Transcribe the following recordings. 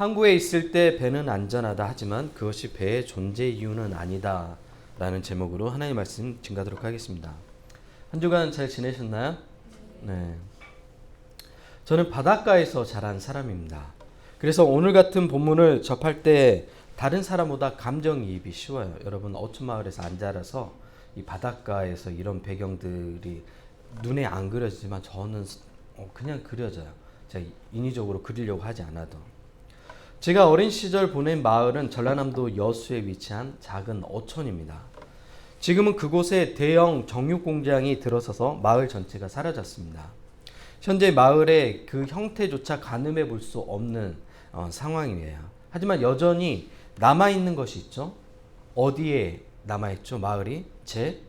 항구에 있을 때 배는 안전하다 하지만 그것이 배의 존재 이유는 아니다 라는 제목으로 하나님의 말씀 증가하도록 하겠습니다. 한 주간 잘 지내셨나요? 네. 저는 바닷가에서 자란 사람입니다. 그래서 오늘 같은 본문을 접할 때 다른 사람보다 감정이입이 쉬워요. 여러분 어촌마을에서 안 자라서 이 바닷가에서 이런 배경들이 눈에 안 그려지지만 저는 그냥 그려져요. 제가 인위적으로 그리려고 하지 않아도. 제가 어린 시절 보낸 마을은 전라남도 여수에 위치한 작은 어촌입니다. 지금은 그곳에 대형 정육공장이 들어서서 마을 전체가 사라졌습니다. 현재 마을의 그 형태조차 가늠해 볼 수 없는 상황이에요. 하지만 여전히 남아있는 것이 있죠. 어디에 남아있죠? 마을이 제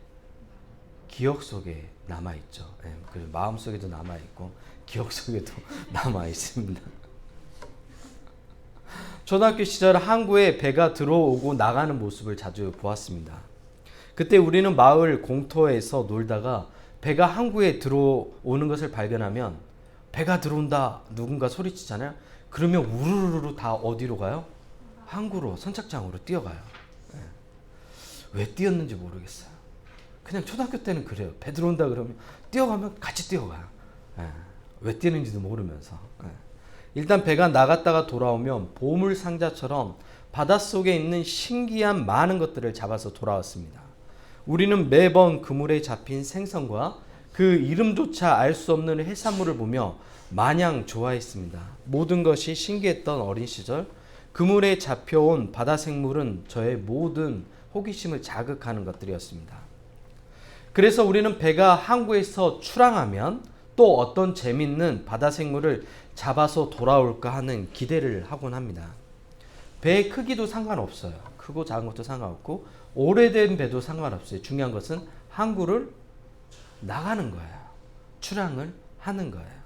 기억 속에 남아있죠. 네, 그리고 마음 속에도 남아있고 기억 속에도 남아있습니다. 초등학교 시절 항구에 배가 들어오고 나가는 모습을 자주 보았습니다. 그때 우리는 마을 공터에서 놀다가 배가 항구에 들어오는 것을 발견하면 배가 들어온다 누군가 소리치잖아요. 그러면 우르르르 다 어디로 가요? 항구로 선착장으로 뛰어가요. 네. 왜 뛰었는지 모르겠어요. 그냥 초등학교 때는 그래요. 배 들어온다 그러면 뛰어가면 같이 뛰어가요. 네. 왜 뛰는지도 모르면서. 네. 일단 배가 나갔다가 돌아오면 보물 상자처럼 바닷속에 있는 신기한 많은 것들을 잡아서 돌아왔습니다. 우리는 매번 그물에 잡힌 생선과 그 이름조차 알 수 없는 해산물을 보며 마냥 좋아했습니다. 모든 것이 신기했던 어린 시절, 그물에 잡혀온 바다 생물은 저의 모든 호기심을 자극하는 것들이었습니다. 그래서 우리는 배가 항구에서 출항하면 또 어떤 재밌는 바다 생물을 잡아서 돌아올까 하는 기대를 하곤 합니다. 배의 크기도 상관없어요. 크고 작은 것도 상관없고 오래된 배도 상관없어요. 중요한 것은 항구를 나가는 거예요. 출항을 하는 거예요.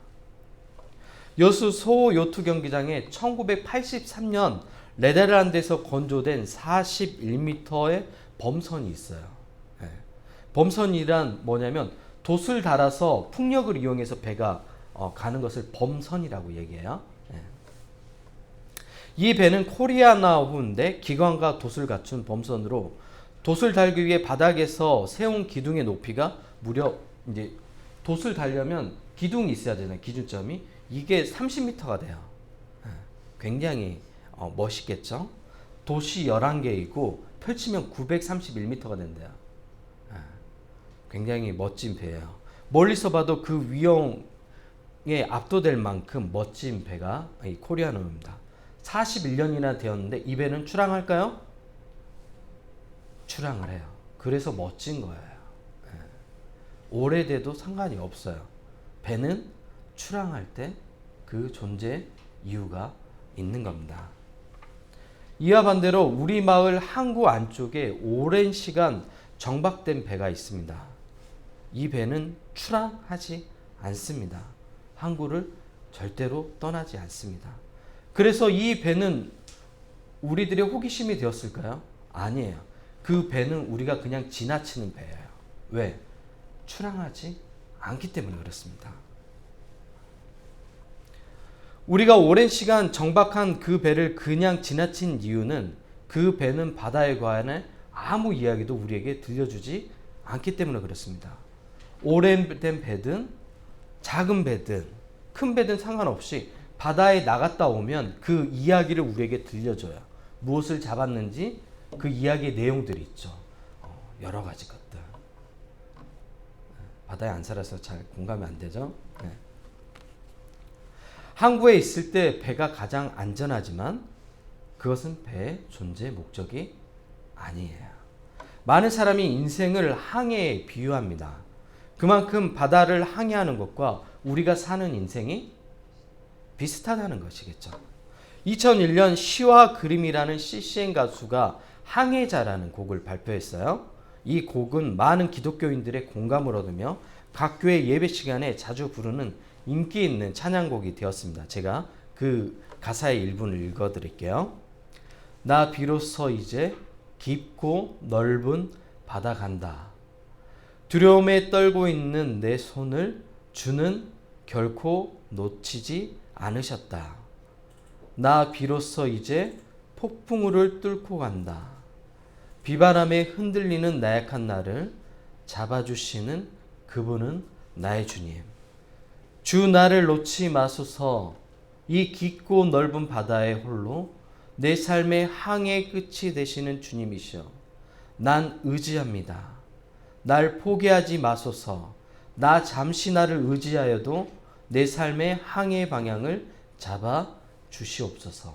여수 소요트 경기장에 1983년 네덜란드에서 건조된 41m의 범선이 있어요. 네. 범선이란 뭐냐면 돛을 달아서 풍력을 이용해서 배가 가는 것을 범선이라고 얘기해요. 네. 이 배는 코리아나호인데 기관과 돛을 갖춘 범선으로 돛을 달기 위해 바닥에서 세운 기둥의 높이가 무려 이제 돛을 달려면 기둥이 있어야 되잖아요. 기준점이 이게 30m가 돼요. 굉장히 멋있겠죠. 돛이 11개이고 펼치면 931m가 된대요. 굉장히 멋진 배예요. 멀리서 봐도 그 위용에 압도될 만큼 멋진 배가 이 코리아노입니다. 41년이나 되었는데 이 배는 출항할까요? 출항을 해요. 그래서 멋진 거예요. 오래돼도 상관이 없어요. 배는 출항할 때 그 존재 이유가 있는 겁니다. 이와 반대로 우리 마을 항구 안쪽에 오랜 시간 정박된 배가 있습니다. 이 배는 출항하지 않습니다. 항구를 절대로 떠나지 않습니다. 그래서 이 배는 우리들의 호기심이 되었을까요? 아니에요. 그 배는 우리가 그냥 지나치는 배예요. 왜? 출항하지 않기 때문에 그렇습니다. 우리가 오랜 시간 정박한 그 배를 그냥 지나친 이유는 그 배는 바다에 관해 아무 이야기도 우리에게 들려주지 않기 때문에 그렇습니다. 오래된 배든 작은 배든 큰 배든 상관없이 바다에 나갔다 오면 그 이야기를 우리에게 들려줘요. 무엇을 잡았는지 그 이야기의 내용들이 있죠. 여러 가지 것들. 바다에 안 살아서 잘 공감이 안 되죠. 네. 항구에 있을 때 배가 가장 안전하지만 그것은 배의 존재 목적이 아니에요. 많은 사람이 인생을 항해에 비유합니다. 그만큼 바다를 항해하는 것과 우리가 사는 인생이 비슷하다는 것이겠죠. 2001년 시와 그림이라는 CCN 가수가 항해자라는 곡을 발표했어요. 이 곡은 많은 기독교인들의 공감을 얻으며 각 교회 예배 시간에 자주 부르는 인기 있는 찬양곡이 되었습니다. 제가 그 가사의 일부를 읽어드릴게요. 나 비로소 이제 깊고 넓은 바다 간다. 두려움에 떨고 있는 내 손을 주는 결코 놓치지 않으셨다. 나 비로소 이제 폭풍우를 뚫고 간다. 비바람에 흔들리는 나약한 나를 잡아주시는 그분은 나의 주님. 주 나를 놓지 마소서. 이 깊고 넓은 바다에 홀로 내 삶의 항해 끝이 되시는 주님이시여. 난 의지합니다. 날 포기하지 마소서. 나 잠시 나를 의지하여도 내 삶의 항해 방향을 잡아 주시옵소서.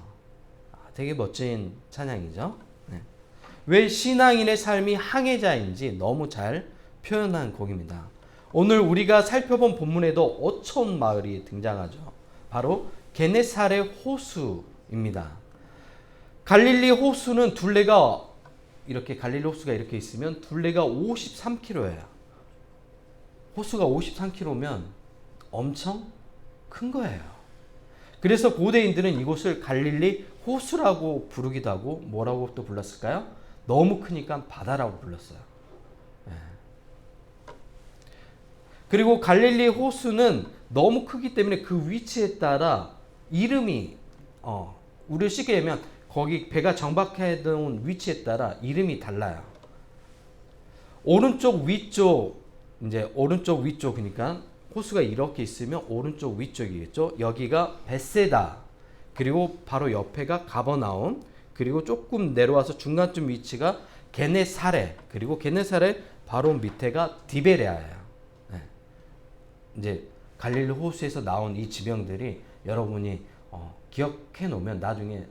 되게 멋진 찬양이죠. 네. 왜 신앙인의 삶이 항해자인지 너무 잘 표현한 곡입니다. 오늘 우리가 살펴본 본문에도 어촌 마을이 등장하죠. 바로 게네사렛 호수입니다. 갈릴리 호수는 둘레가 이렇게 갈릴리 호수가 이렇게 있으면 둘레가 53km예요. 호수가 53km면 엄청 큰 거예요. 그래서 고대인들은 이곳을 갈릴리 호수라고 부르기도 하고 뭐라고 또 불렀을까요? 너무 크니까 바다라고 불렀어요. 그리고 갈릴리 호수는 너무 크기 때문에 그 위치에 따라 이름이 우리를 쉽게 얘기하면 거기 배가 정박해 놓은 위치에 따라 이름이 달라요. 오른쪽 위쪽 그러니까 호수가 이렇게 있으면 오른쪽 위쪽이겠죠. 여기가 벳세다. 그리고 바로 옆에가 가버나움. 그리고 조금 내려와서 중간쯤 위치가 게네사렛. 그리고 게네사렛 바로 밑에가 디베레아예요. 네. 이제 갈릴리 호수에서 나온 이 지명들이 여러분이 기억해 놓으면 나중에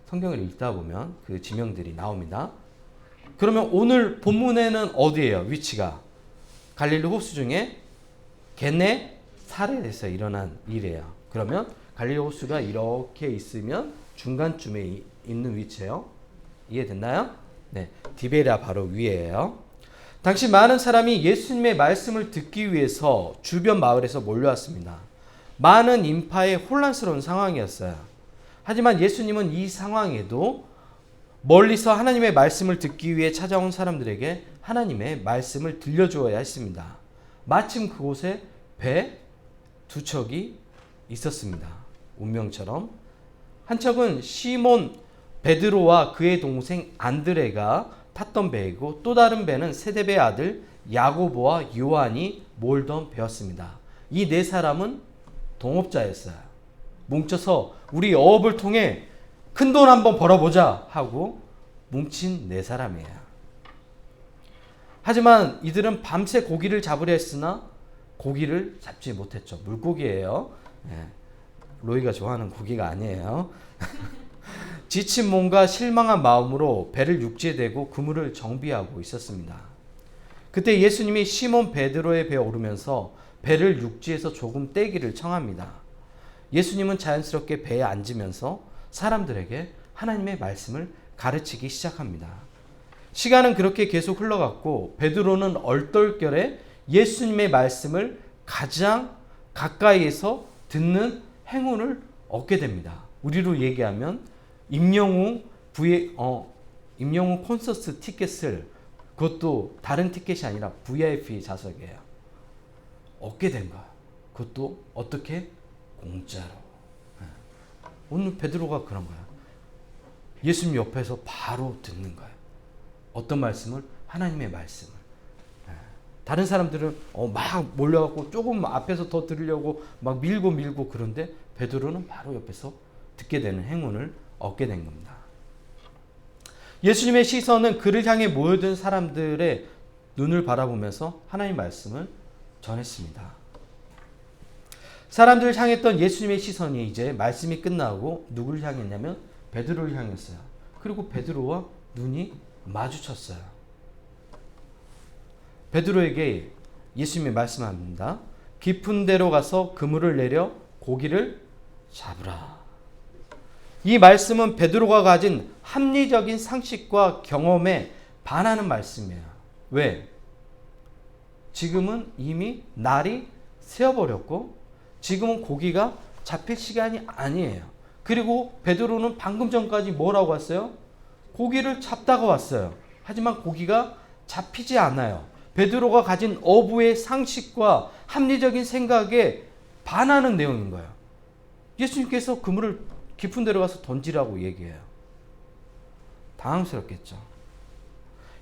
성경을 읽다 보면 그 지명들이 나옵니다. 그러면 오늘 본문에는 어디예요? 위치가 갈릴리 호수 중에 게네사렛에서 일어난 일이에요. 그러면 갈릴리 호수가 이렇게 있으면 중간쯤에 있는 위치예요. 이해됐나요? 네, 디베레아 바로 위에요. 당시 많은 사람이 예수님의 말씀을 듣기 위해서 주변 마을에서 몰려왔습니다. 많은 인파의 혼란스러운 상황이었어요. 하지만 예수님은 이 상황에도 멀리서 하나님의 말씀을 듣기 위해 찾아온 사람들에게 하나님의 말씀을 들려주어야 했습니다. 마침 그곳에 배 두 척이 있었습니다. 운명처럼. 한 척은 시몬 베드로와 그의 동생 안드레가 탔던 배이고 또 다른 배는 세데베의 아들 야고보와 요한이 몰던 배였습니다. 이 네 사람은 동업자였어요. 뭉쳐서 우리 어업을 통해 큰 돈 한번 벌어보자 하고 뭉친 네 사람이에요. 하지만 이들은 밤새 고기를 잡으려 했으나 고기를 잡지 못했죠. 물고기예요. 네. 로이가 좋아하는 고기가 아니에요. 지친 몸과 실망한 마음으로 배를 육지에 대고 그물을 정비하고 있었습니다. 그때 예수님이 시몬 베드로의 배에 오르면서 배를 육지에서 조금 떼기를 청합니다. 예수님은 자연스럽게 배에 앉으면서 사람들에게 하나님의 말씀을 가르치기 시작합니다. 시간은 그렇게 계속 흘러갔고 베드로는 얼떨결에 예수님의 말씀을 가장 가까이에서 듣는 행운을 얻게 됩니다. 우리로 얘기하면 임영웅 콘서트 티켓을 그것도 다른 티켓이 아니라 VIP 좌석이에요. 얻게 된 거야. 그것도 어떻게? 공짜로. 오늘 베드로가 그런 거야. 예수님 옆에서 바로 듣는 거예요. 어떤 말씀을? 하나님의 말씀을. 다른 사람들은 막 몰려갖고 조금 앞에서 더 들으려고 막 밀고 그런데 베드로는 바로 옆에서 듣게 되는 행운을 얻게 된 겁니다. 예수님의 시선은 그를 향해 모여든 사람들의 눈을 바라보면서 하나님의 말씀을 전했습니다. 사람들을 향했던 예수님의 시선이 이제 말씀이 끝나고 누구를 향했냐면 베드로를 향했어요. 그리고 베드로와 눈이 마주쳤어요. 베드로에게 예수님이 말씀합니다. 깊은 데로 가서 그물을 내려 고기를 잡으라. 이 말씀은 베드로가 가진 합리적인 상식과 경험에 반하는 말씀이에요. 왜? 지금은 이미 날이 새어버렸고 지금은 고기가 잡힐 시간이 아니에요. 그리고 베드로는 방금 전까지 뭐라고 왔어요? 고기를 잡다가 왔어요. 하지만 고기가 잡히지 않아요. 베드로가 가진 어부의 상식과 합리적인 생각에 반하는 내용인 거예요. 예수님께서 그물을 깊은 데로 가서 던지라고 얘기해요. 당황스럽겠죠.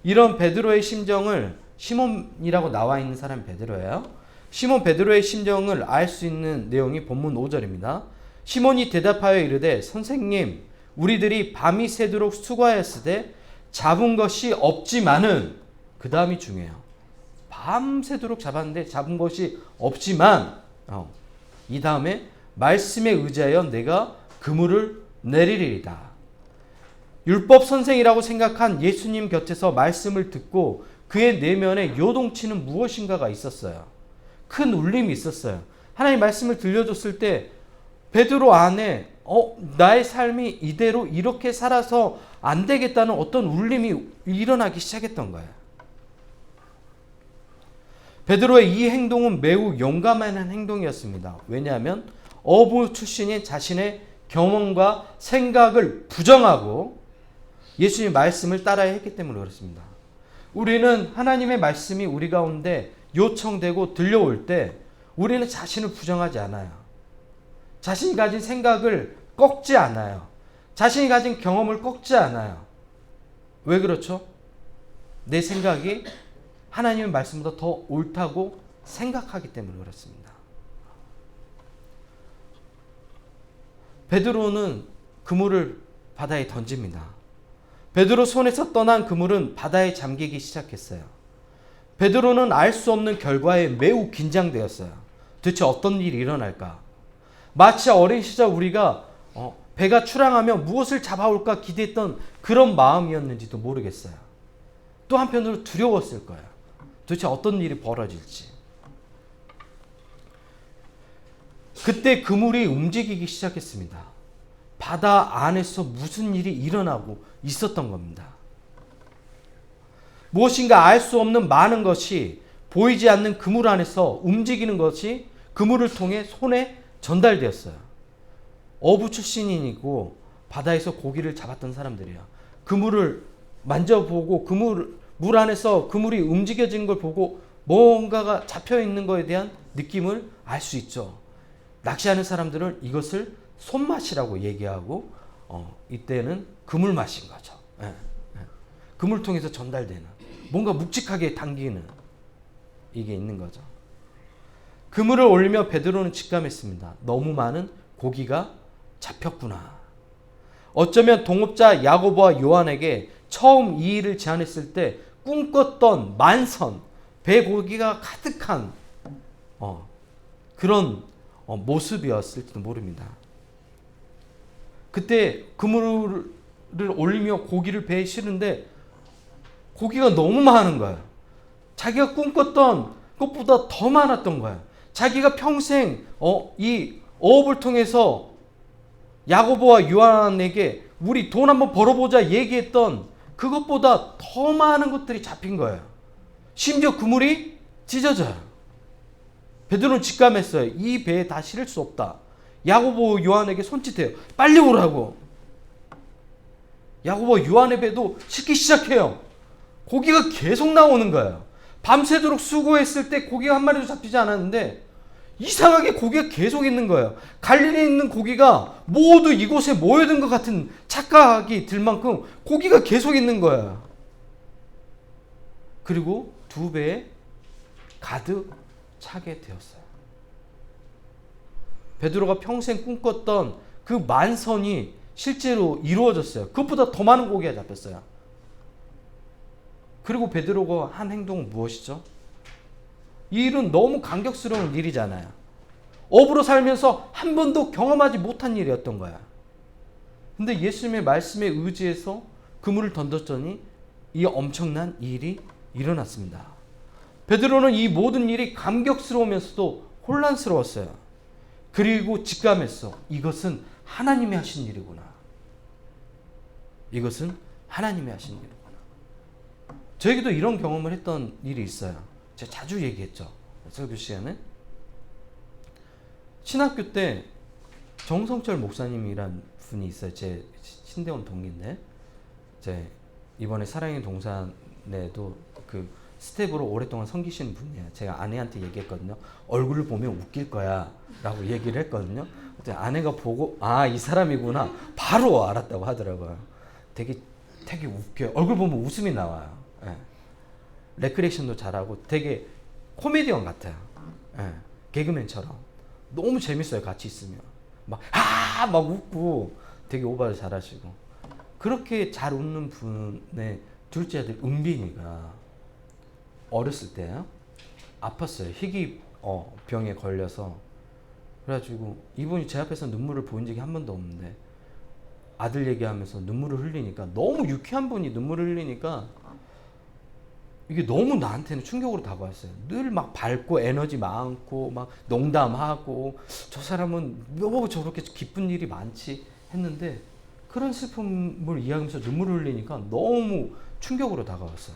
이런 베드로의 심정을, 시몬이라고 나와 있는 사람이 베드로예요. 시몬 베드로의 심정을 알 수 있는 내용이 본문 5절입니다. 시몬이 대답하여 이르되 선생님 우리들이 밤이 새도록 수고하였으되 잡은 것이 없지만은, 그 다음이 중요해요. 밤새도록 잡았는데 잡은 것이 없지만, 이 다음에 말씀에 의지하여 내가 그물을 내리리이다. 율법 선생이라고 생각한 예수님 곁에서 말씀을 듣고 그의 내면에 요동치는 무엇인가가 있었어요. 큰 울림이 있었어요. 하나님 말씀을 들려줬을 때 베드로 안에 나의 삶이 이대로 이렇게 살아서 안 되겠다는 어떤 울림이 일어나기 시작했던 거예요. 베드로의 이 행동은 매우 용감한 행동이었습니다. 왜냐하면 어부 출신인 자신의 경험과 생각을 부정하고 예수님의 말씀을 따라야 했기 때문에 그렇습니다. 우리는 하나님의 말씀이 우리 가운데 요청되고 들려올 때 우리는 자신을 부정하지 않아요. 자신이 가진 생각을 꺾지 않아요. 자신이 가진 경험을 꺾지 않아요. 왜 그렇죠? 내 생각이 하나님의 말씀보다 더 옳다고 생각하기 때문에 그렇습니다. 베드로는 그물을 바다에 던집니다. 베드로 손에서 떠난 그물은 바다에 잠기기 시작했어요. 베드로는 알 수 없는 결과에 매우 긴장되었어요. 도대체 어떤 일이 일어날까? 마치 어린 시절 우리가 배가 출항하며 무엇을 잡아올까 기대했던 그런 마음이었는지도 모르겠어요. 또 한편으로 두려웠을 거예요. 도대체 어떤 일이 벌어질지. 그때 그물이 움직이기 시작했습니다. 바다 안에서 무슨 일이 일어나고 있었던 겁니다. 무엇인가 알 수 없는 많은 것이 보이지 않는 그물 안에서 움직이는 것이 그물을 통해 손에 전달되었어요. 어부 출신이고 바다에서 고기를 잡았던 사람들이에요. 그물을 만져보고 물 안에서 그물이 움직여진 걸 보고 뭔가가 잡혀 있는 것에 대한 느낌을 알 수 있죠. 낚시하는 사람들은 이것을 손맛이라고 얘기하고 이때는 그물맛인 거죠. 그물 통해서 전달되는 뭔가 묵직하게 당기는 이게 있는 거죠. 그물을 올리며 베드로는 직감했습니다. 너무 많은 고기가 잡혔구나. 어쩌면 동업자 야고보와 요한에게 처음 이 일을 제안했을 때 꿈꿨던 만선, 배 고기가 가득한 그런 모습이었을지도 모릅니다. 그때 그물을 올리며 고기를 배에 실은데 고기가 너무 많은 거예요. 자기가 꿈꿨던 것보다 더 많았던 거예요. 자기가 평생 이 어업을 통해서 야고보와 요한에게 우리 돈 한번 벌어보자 얘기했던 그것보다 더 많은 것들이 잡힌 거예요. 심지어 그물이 찢어져요. 베드로는 직감했어요. 이 배에 다 실을 수 없다. 야고보 요한에게 손짓해요. 빨리 오라고. 야고보 요한의 배도 식기 시작해요. 고기가 계속 나오는 거예요. 밤새도록 수고했을 때 고기가 한 마리도 잡히지 않았는데 이상하게 고기가 계속 있는 거예요. 갈릴리에 있는 고기가 모두 이곳에 모여든 것 같은 착각이 들 만큼 고기가 계속 있는 거예요. 그리고 두 배에 가득 차게 되었어요. 베드로가 평생 꿈꿨던 그 만선이 실제로 이루어졌어요. 그것보다 더 많은 고기가 잡혔어요. 그리고 베드로가 한 행동은 무엇이죠? 이 일은 너무 감격스러운 일이잖아요. 어부로 살면서 한 번도 경험하지 못한 일이었던 거야. 근데 예수님의 말씀에 의지해서 그물을 던졌더니 이 엄청난 일이 일어났습니다. 베드로는 이 모든 일이 감격스러우면서도 혼란스러웠어요. 그리고 직감했어. 이것은 하나님이 하신 일이구나. 이것은 하나님이 하신 일이구나. 저에게도 이런 경험을 했던 일이 있어요. 제가 자주 얘기했죠. 설교 시간에. 신학교 때 정성철 목사님이란 분이 있어요. 제 신대원 동기인데 이번에 사랑의 동산에도 그 스텝으로 오랫동안 섬기시는 분이에요. 제가 아내한테 얘기했거든요. 얼굴을 보면 웃길 거야 라고 얘기를 했거든요. 그때 아내가 보고 이 사람이구나 바로 알았다고 하더라고요. 되게 웃겨요. 얼굴 보면 웃음이 나와요. 예. 레크레이션도 잘하고 되게 코미디언 같아요. 예. 개그맨처럼 너무 재밌어요. 같이 있으면 막 웃고 되게 오바를 잘하시고. 그렇게 잘 웃는 분의 둘째 아들 은빈이가 어렸을 때 아팠어요. 희귀 병에 걸려서. 그래가지고 이분이 제 앞에서 눈물을 보인 적이 한 번도 없는데 아들 얘기하면서 눈물을 흘리니까, 너무 유쾌한 분이 눈물을 흘리니까 이게 너무 나한테는 충격으로 다가왔어요. 늘 막 밝고 에너지 많고 막 농담하고 저 사람은 뭐 저렇게 기쁜 일이 많지 했는데 그런 슬픔을 이야기하면서 눈물을 흘리니까 너무 충격으로 다가왔어요.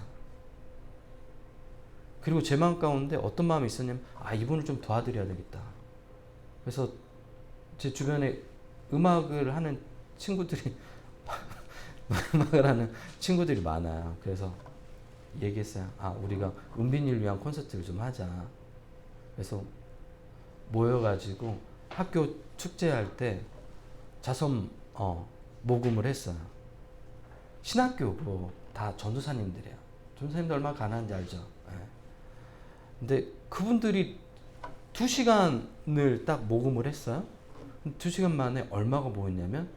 그리고 제 마음 가운데 어떤 마음이 있었냐면 이분을 좀 도와드려야 되겠다. 그래서 제 주변에 음악을 하는 친구들이 많아요. 그래서 얘기했어요. 우리가 은빈이를 위한 콘서트를 좀 하자. 그래서 모여가지고 학교 축제할 때 자선 모금을 했어요. 신학교고 다 전도사님들이에요. 전도사님들 얼마나 가난한지 알죠? 네. 근데 그분들이 2시간을 딱 모금을 했어요. 2시간 만에 얼마가 모였냐면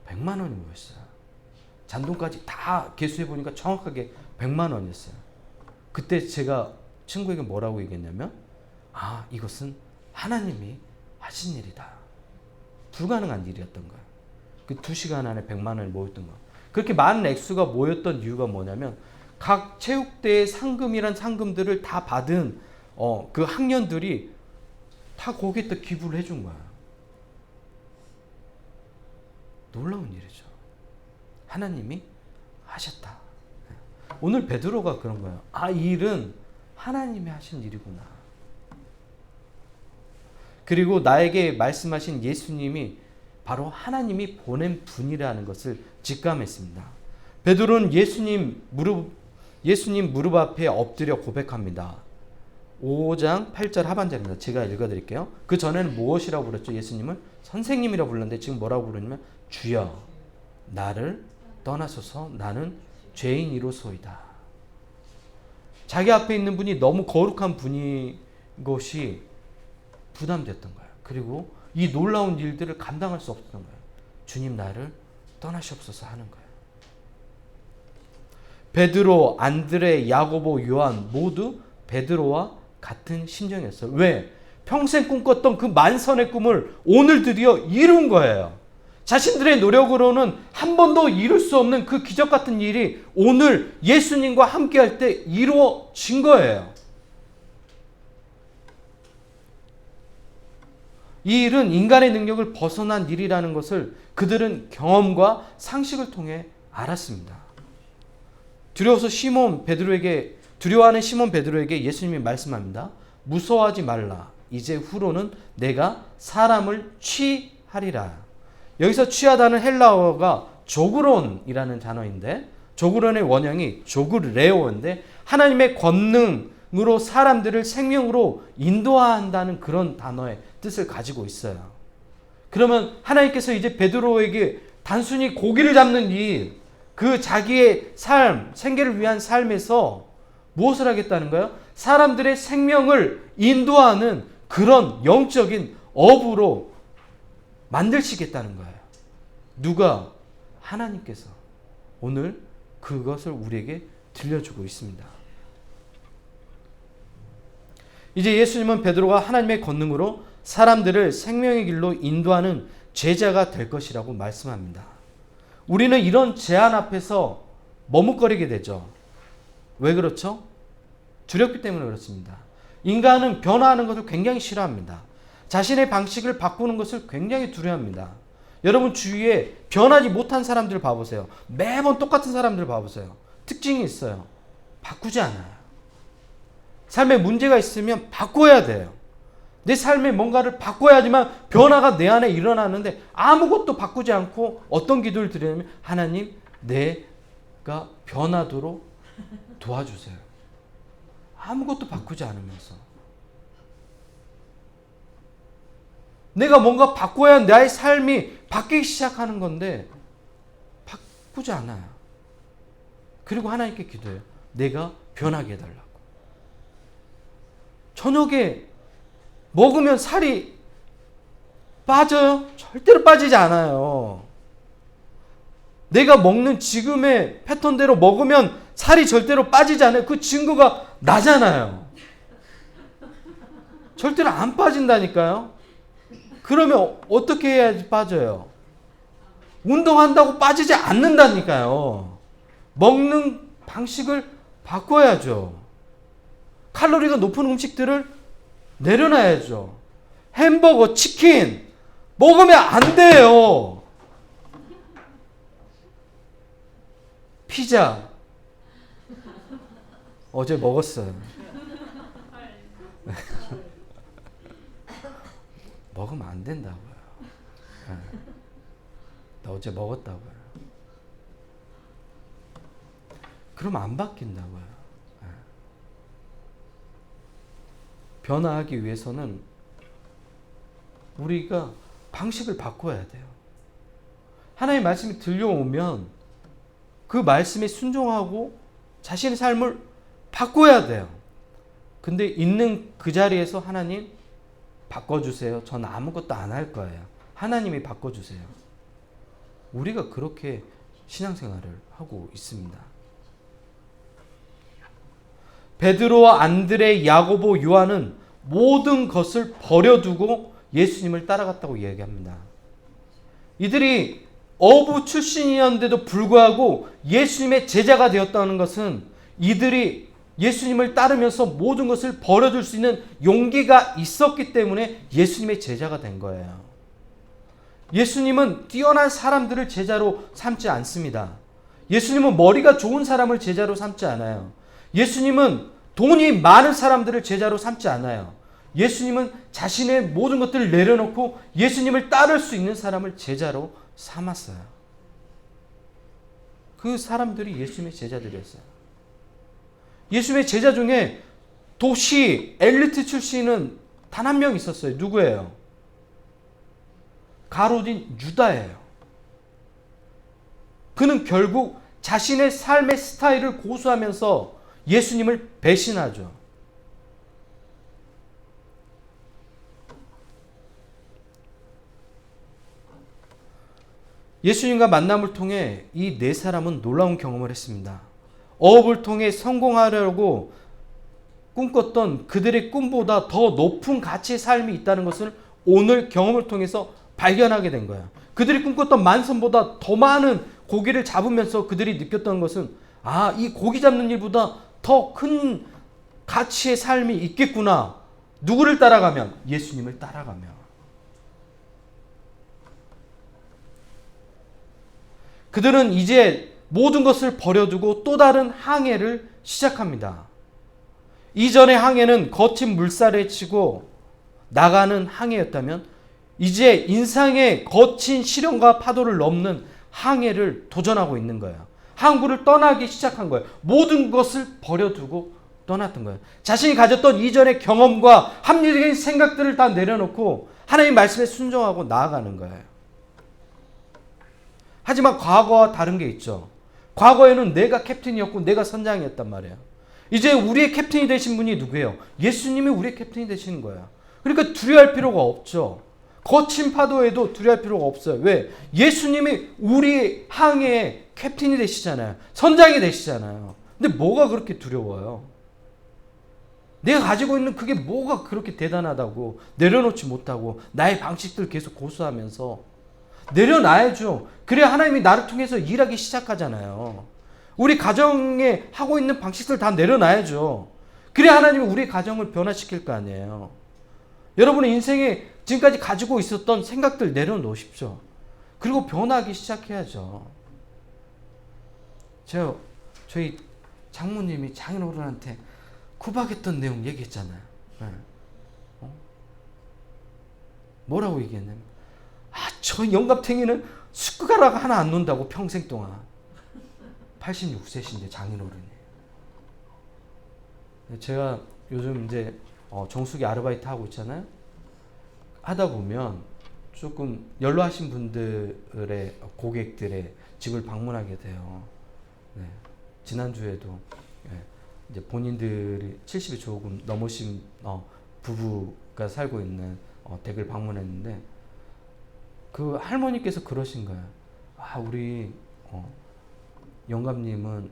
100만 원이 모였어요. 잔돈까지 다 계수해보니까 정확하게 100만 원이었어요. 그때 제가 친구에게 뭐라고 얘기했냐면 이것은 하나님이 하신 일이다. 불가능한 일이었던 거예요. 그 2시간 안에 100만 원이 모였던 거예요. 그렇게 많은 액수가 모였던 이유가 뭐냐면 각 체육대의 상금이란 상금들을 다 받은 그 학년들이 다 거기에다 기부를 해준 거야. 놀라운 일이죠. 하나님이 하셨다. 오늘 베드로가 그런 거예요. 이 일은 하나님이 하신 일이구나. 그리고 나에게 말씀하신 예수님이 바로 하나님이 보낸 분이라는 것을 직감했습니다. 베드로는 예수님 무릎 앞에 엎드려 고백합니다. 5장 8절 하반절입니다. 제가 읽어드릴게요. 그 전에는 무엇이라고 불렀죠? 예수님을 선생님이라고 불렀는데 지금 뭐라고 부르냐면 주여 나를 떠나소서 나는 죄인이로소이다. 자기 앞에 있는 분이 너무 거룩한 분인 것이 부담됐던 거예요. 그리고 이 놀라운 일들을 감당할 수 없었던 거예요. 주님 나를 떠나시옵소서 하는 거예요. 베드로, 안드레, 야고보, 요한 모두 베드로와 같은 심정이었어요. 왜? 평생 꿈꿨던 그 만선의 꿈을 오늘 드디어 이룬 거예요. 자신들의 노력으로는 한 번도 이룰 수 없는 그 기적 같은 일이 오늘 예수님과 함께 할 때 이루어진 거예요. 이 일은 인간의 능력을 벗어난 일이라는 것을 그들은 경험과 상식을 통해 알았습니다. 두려워하는 시몬 베드로에게 예수님이 말씀합니다. 무서워하지 말라. 이제 후로는 내가 사람을 취하리라. 여기서 취하다는 헬라어가 조그론이라는 단어인데 조그론의 원형이 조그레오인데 하나님의 권능으로 사람들을 생명으로 인도한다는 그런 단어의 뜻을 가지고 있어요. 그러면 하나님께서 이제 베드로에게 단순히 고기를 잡는 일, 그 자기의 삶, 생계를 위한 삶에서 무엇을 하겠다는 거예요? 사람들의 생명을 인도하는 그런 영적인 업으로 만드시겠다는 거예요. 누가? 하나님께서 오늘 그것을 우리에게 들려주고 있습니다. 이제 예수님은 베드로가 하나님의 권능으로 사람들을 생명의 길로 인도하는 제자가 될 것이라고 말씀합니다. 우리는 이런 제안 앞에서 머뭇거리게 되죠. 왜 그렇죠? 두렵기 때문에 그렇습니다. 인간은 변화하는 것을 굉장히 싫어합니다. 자신의 방식을 바꾸는 것을 굉장히 두려워합니다. 여러분 주위에 변하지 못한 사람들을 봐보세요. 매번 똑같은 사람들을 봐보세요. 특징이 있어요. 바꾸지 않아요. 삶에 문제가 있으면 바꿔야 돼요. 내 삶에 뭔가를 바꿔야지만 변화가 내 안에 일어나는데 아무것도 바꾸지 않고 어떤 기도를 드리냐면 하나님 내가 변하도록 도와주세요. 아무것도 바꾸지 않으면서. 내가 뭔가 바꿔야 나의 삶이 바뀌기 시작하는 건데 바꾸지 않아요. 그리고 하나님께 기도해요. 내가 변하게 해달라고. 저녁에 먹으면 살이 빠져요? 절대로 빠지지 않아요. 내가 먹는 지금의 패턴대로 먹으면 살이 절대로 빠지지 않아요. 그 증거가 나잖아요. 절대로 안 빠진다니까요. 그러면 어떻게 해야지 빠져요? 운동한다고 빠지지 않는다니까요. 먹는 방식을 바꿔야죠. 칼로리가 높은 음식들을 내려놔야죠. 햄버거, 치킨 먹으면 안 돼요. 피자 어제 먹었어요. 먹으면 안 된다고요. 나 어제 먹었다고요. 그러면 안 바뀐다고요. 변화하기 위해서는 우리가 방식을 바꿔야 돼요. 하나님의 말씀이 들려오면 그 말씀에 순종하고 자신의 삶을 바꿔야 돼요. 근데 있는 그 자리에서 하나님 바꿔주세요. 전 아무것도 안 할 거예요. 하나님이 바꿔주세요. 우리가 그렇게 신앙생활을 하고 있습니다. 베드로와 안드레, 야고보, 요한은 모든 것을 버려두고 예수님을 따라갔다고 이야기합니다. 이들이 어부 출신이었는데도 불구하고 예수님의 제자가 되었다는 것은 이들이 예수님을 따르면서 모든 것을 버려둘 수 있는 용기가 있었기 때문에 예수님의 제자가 된 거예요. 예수님은 뛰어난 사람들을 제자로 삼지 않습니다. 예수님은 머리가 좋은 사람을 제자로 삼지 않아요. 예수님은 돈이 많은 사람들을 제자로 삼지 않아요. 예수님은 자신의 모든 것들을 내려놓고 예수님을 따를 수 있는 사람을 제자로 삼았어요. 그 사람들이 예수님의 제자들이었어요. 예수님의 제자 중에 도시 엘리트 출신은 단 한 명 있었어요. 누구예요? 가룟인 유다예요. 그는 결국 자신의 삶의 스타일을 고수하면서 예수님을 배신하죠. 예수님과 만남을 통해 이 네 사람은 놀라운 경험을 했습니다. 어업을 통해 성공하려고 꿈꿨던 그들의 꿈보다 더 높은 가치의 삶이 있다는 것을 오늘 경험을 통해서 발견하게 된 거예요. 그들이 꿈꿨던 만선보다 더 많은 고기를 잡으면서 그들이 느꼈던 것은 이 고기 잡는 일보다 더 큰 가치의 삶이 있겠구나. 누구를 따라가면? 예수님을 따라가면. 그들은 이제 모든 것을 버려두고 또 다른 항해를 시작합니다. 이전의 항해는 거친 물살에 치고 나가는 항해였다면 이제 인생의 거친 시련과 파도를 넘는 항해를 도전하고 있는 거예요. 항구를 떠나기 시작한 거예요. 모든 것을 버려두고 떠났던 거예요. 자신이 가졌던 이전의 경험과 합리적인 생각들을 다 내려놓고 하나님 말씀에 순종하고 나아가는 거예요. 하지만 과거와 다른 게 있죠. 과거에는 내가 캡틴이었고 내가 선장이었단 말이에요. 이제 우리의 캡틴이 되신 분이 누구예요? 예수님이 우리의 캡틴이 되시는 거예요. 그러니까 두려워할 필요가 없죠. 거친 파도에도 두려워할 필요가 없어요. 왜? 예수님이 우리 항해의 캡틴이 되시잖아요. 선장이 되시잖아요. 근데 뭐가 그렇게 두려워요? 내가 가지고 있는 그게 뭐가 그렇게 대단하다고 내려놓지 못하고 나의 방식들 계속 고수하면서 내려놔야죠. 그래야 하나님이 나를 통해서 일하기 시작하잖아요. 우리 가정에 하고 있는 방식들 다 내려놔야죠. 그래야 하나님이 우리 가정을 변화시킬 거 아니에요. 여러분의 인생에 지금까지 가지고 있었던 생각들 내려놓으십시오. 그리고 변하기 시작해야죠. 저희 장모님이 장인어른한테 구박했던 내용 얘기했잖아요. 뭐라고 얘기했냐면 저 영감탱이는 숟가락 하나 안 놓는다고 평생 동안. 86세신데 장인어른이에요. 제가 요즘 이제 정수기 아르바이트 하고 있잖아요. 하다 보면 조금 연로하신 분들의 고객들의 집을 방문하게 돼요. 네. 지난주에도 이제 본인들이 70이 조금 넘으신 부부가 살고 있는 댁을 방문했는데 그 할머니께서 그러신 거예요. 우리 영감님은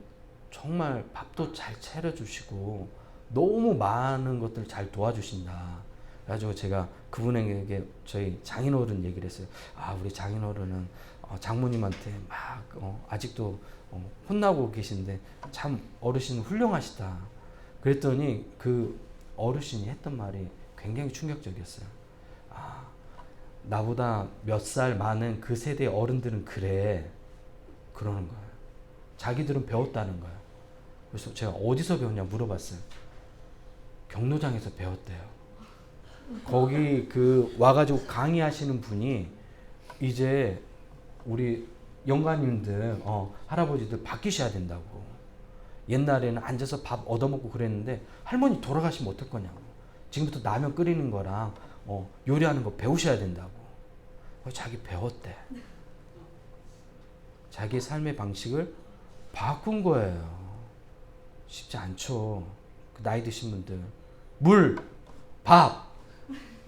정말 밥도 잘 차려주시고 너무 많은 것들을 잘 도와주신다. 그래가지고 제가 그분에게 저희 장인어른 얘기를 했어요. 우리 장인어른은 장모님한테 막 아직도 혼나고 계신데 참 어르신 훌륭하시다. 그랬더니 그 어르신이 했던 말이 굉장히 충격적이었어요. 나보다 몇 살 많은 그 세대 어른들은 그래. 그러는 거예요. 자기들은 배웠다는 거예요. 그래서 제가 어디서 배웠냐 물어봤어요. 경로장에서 배웠대요. 거기 와가지고 강의하시는 분이 이제 우리 영가님들, 할아버지들 바뀌셔야 된다고. 옛날에는 앉아서 밥 얻어먹고 그랬는데 할머니 돌아가시면 어떨 거냐고. 지금부터 라면 끓이는 거랑 요리하는 거 배우셔야 된다고. 자기 배웠대. 자기의 삶의 방식을 바꾼 거예요. 쉽지 않죠. 나이 드신 분들. 물, 밥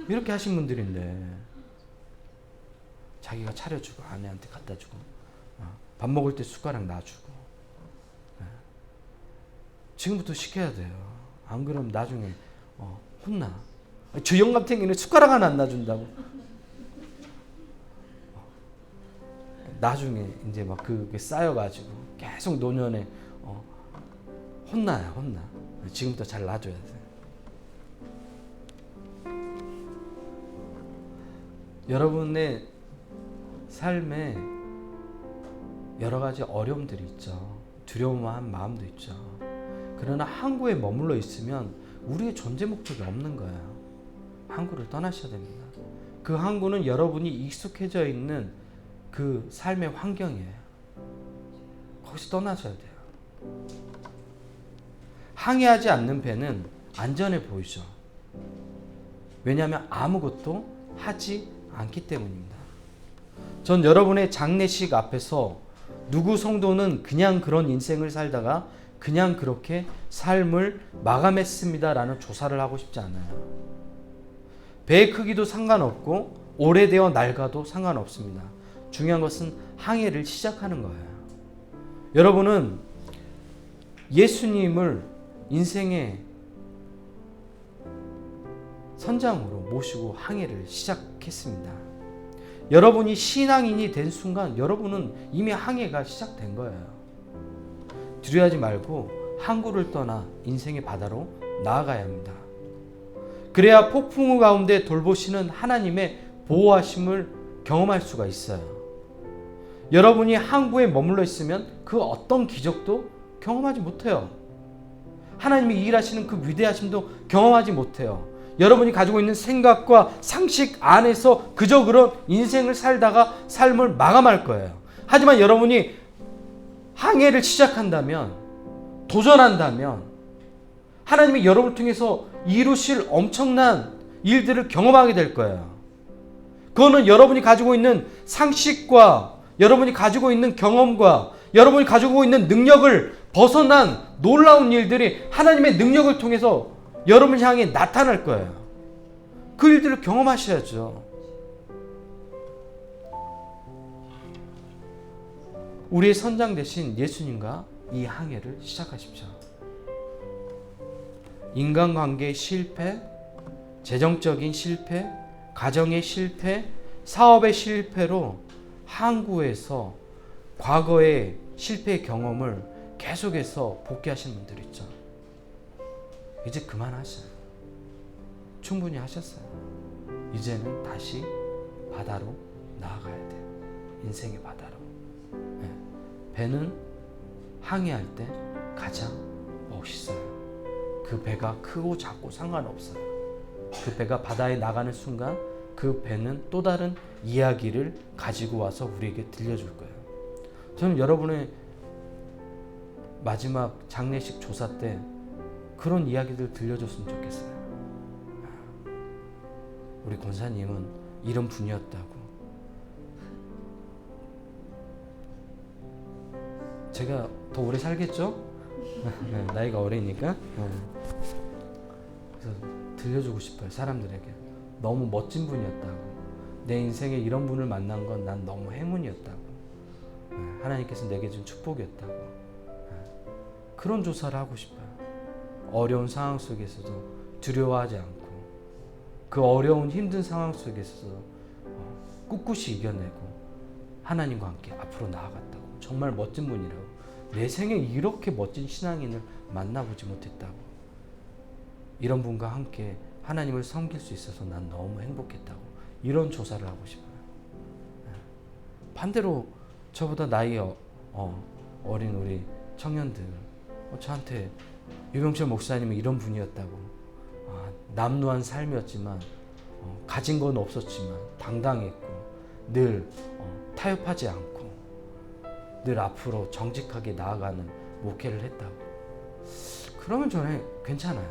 이렇게 하신 분들인데 자기가 차려주고 아내한테 갖다 주고 밥 먹을 때 숟가락 놔주고 지금부터 시켜야 돼요. 안 그러면 나중에 혼나. 저 영감탱이는 숟가락 하나 안 놔준다고. 나중에 이제 막 그게 쌓여가지고 계속 노년에 혼나요, 혼나. 지금부터 잘 놔줘야 돼. 여러분의 삶에 여러 가지 어려움들이 있죠. 두려움한 마음도 있죠. 그러나 항구에 머물러 있으면 우리의 존재 목적이 없는 거예요. 항구를 떠나셔야 됩니다. 그 항구는 여러분이 익숙해져 있는 그 삶의 환경이에요. 거기서 떠나셔야 돼요. 항해하지 않는 배는 안전해 보이죠. 왜냐하면 아무것도 하지 않기 때문입니다. 전 여러분의 장례식 앞에서 누구 성도는 그냥 그런 인생을 살다가 그냥 그렇게 삶을 마감했습니다라는 조사를 하고 싶지 않아요. 배의 크기도 상관없고 오래되어 낡아도 상관없습니다. 중요한 것은 항해를 시작하는 거예요. 여러분은 예수님을 인생의 선장으로 모시고 항해를 시작했습니다. 여러분이 신앙인이 된 순간 여러분은 이미 항해가 시작된 거예요. 두려워하지 말고 항구를 떠나 인생의 바다로 나아가야 합니다. 그래야 폭풍우 가운데 돌보시는 하나님의 보호하심을 경험할 수가 있어요. 여러분이 항구에 머물러 있으면 그 어떤 기적도 경험하지 못해요. 하나님이 일하시는 그 위대하심도 경험하지 못해요. 여러분이 가지고 있는 생각과 상식 안에서 그저 그런 인생을 살다가 삶을 마감할 거예요. 하지만 여러분이 항해를 시작한다면, 도전한다면 하나님이 여러분을 통해서 이루실 엄청난 일들을 경험하게 될 거예요. 그거는 여러분이 가지고 있는 상식과 여러분이 가지고 있는 경험과 여러분이 가지고 있는 능력을 벗어난 놀라운 일들이 하나님의 능력을 통해서 여러분 향해 나타날 거예요. 그 일들을 경험하셔야죠. 우리의 선장 되신 예수님과 이 항해를 시작하십시오. 인간관계의 실패, 재정적인 실패, 가정의 실패, 사업의 실패로 항구에서 과거의 실패의 경험을 계속해서 복귀하시는 분들 있죠. 이제 그만하셔요. 충분히 하셨어요. 이제는 다시 바다로 나아가야 돼요. 인생의 바다로. 네. 배는 항해할 때 가장 멋있어요. 그 배가 크고 작고 상관없어요. 그 배가 바다에 나가는 순간 그 배는 또 다른 이야기를 가지고 와서 우리에게 들려줄 거예요. 저는 여러분의 마지막 장례식 조사 때 그런 이야기들 들려줬으면 좋겠어요. 우리 권사님은 이런 분이었다고. 제가 더 오래 살겠죠? 나이가 어리니까. 그래서 들려주고 싶어요, 사람들에게. 너무 멋진 분이었다고. 내 인생에 이런 분을 만난 건 난 너무 행운이었다고. 하나님께서 내게 준 축복이었다고. 그런 조사를 하고 싶어요. 어려운 상황 속에서도 두려워하지 않고, 그 어려운 힘든 상황 속에서도 꿋꿋이 이겨내고 하나님과 함께 앞으로 나아갔다고. 정말 멋진 분이라고. 내 생에 이렇게 멋진 신앙인을 만나보지 못했다고. 이런 분과 함께 하나님을 섬길 수 있어서 난 너무 행복했다고. 이런 조사를 하고 싶어요. 반대로 저보다 나이 어린 우리 청년들, 저한테 유병철 목사님은 이런 분이었다고. 남루한 삶이었지만 가진 건 없었지만 당당했고 늘 타협하지 않고 늘 앞으로 정직하게 나아가는 목회를 했다고. 그러면 저는 괜찮아요.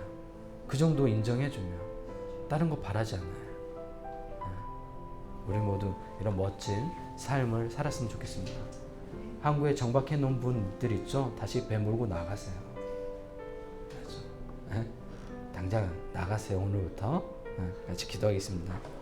그 정도 인정해주면 다른 거 바라지 않아요. 우리 모두 이런 멋진 삶을 살았으면 좋겠습니다. 한국에 정박해 놓은 분들 있죠? 다시 배 몰고 나가세요. 그렇죠? 당장 나가세요. 오늘부터 같이 기도하겠습니다.